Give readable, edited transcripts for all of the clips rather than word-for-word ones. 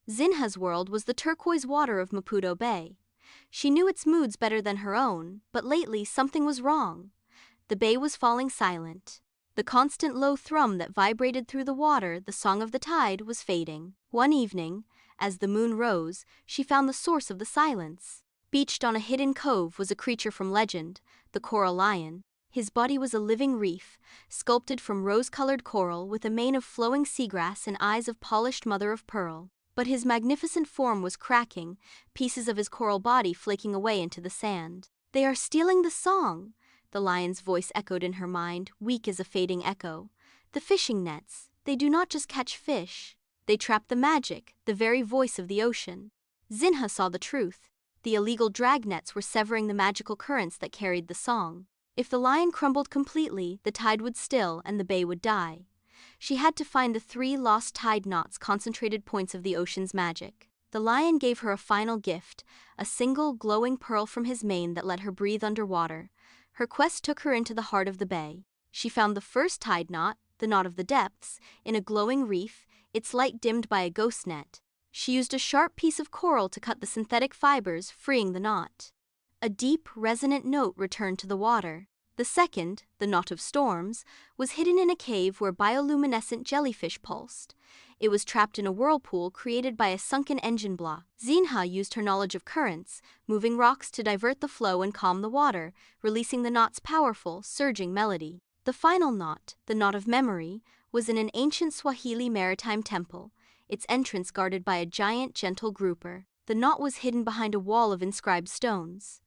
Zinha's world was the turquoise water of Maputo Bay. She knew its moods better than her own, but lately something was wrong. The bay was falling silent. The constant low thrum that vibrated through the water, the song of the tide, was fading. One evening, as the moon rose, she found the source of the silence. Beached on a hidden cove was a creature from legend, the coral lion. His body was a living reef, sculpted from rose-colored coral with a mane of flowing seagrass and eyes of polished mother-of-pearl. But his magnificent form was cracking, pieces of his coral body flaking away into the sand. "They are stealing the song," the lion's voice echoed in her mind, weak as a fading echo. "The fishing nets, they do not just catch fish. They trap the magic, the very voice of the ocean." Zinha saw the truth. The illegal drag nets were severing the magical currents that carried the song. If the lion crumbled completely, the tide would still and the bay would die. She had to find the 3 lost tide knots, concentrated points of the ocean's magic. The lion gave her a final gift, a single glowing pearl from his mane that let her breathe underwater. Her quest took her into the heart of the bay. She found the first tide knot, the knot of the depths, in a glowing reef, its light dimmed by a ghost net. She used a sharp piece of coral to cut the synthetic fibers, freeing the knot. A deep, resonant note returned to the water. The second, the knot of storms, was hidden in a cave where bioluminescent jellyfish pulsed. It was trapped in a whirlpool created by a sunken engine block. Zinha used her knowledge of currents, moving rocks to divert the flow and calm the water, releasing the knot's powerful, surging melody. The final knot, the knot of memory, was in an ancient Swahili maritime temple, its entrance guarded by a giant, gentle grouper. The knot was hidden behind a wall of inscribed stones.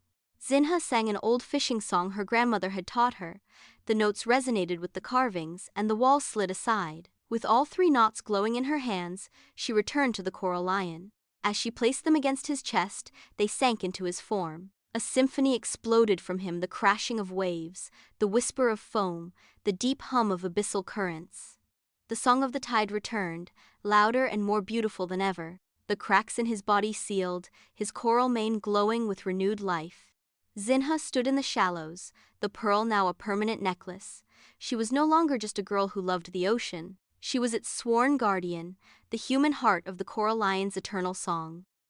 Zinha sang an old fishing song her grandmother had taught her. The notes resonated with the carvings, and the wall slid aside. With all 3 knots glowing in her hands, she returned to the coral lion. As she placed them against his chest, they sank into his form. A symphony exploded from him, the crashing of waves, the whisper of foam, the deep hum of abyssal currents. The song of the tide returned, louder and more beautiful than ever, the cracks in his body sealed, his coral mane glowing with renewed life. Zinha stood in the shallows, the pearl now a permanent necklace. She was no longer just a girl who loved the ocean. She was its sworn guardian, the human heart of the coral lion's eternal song.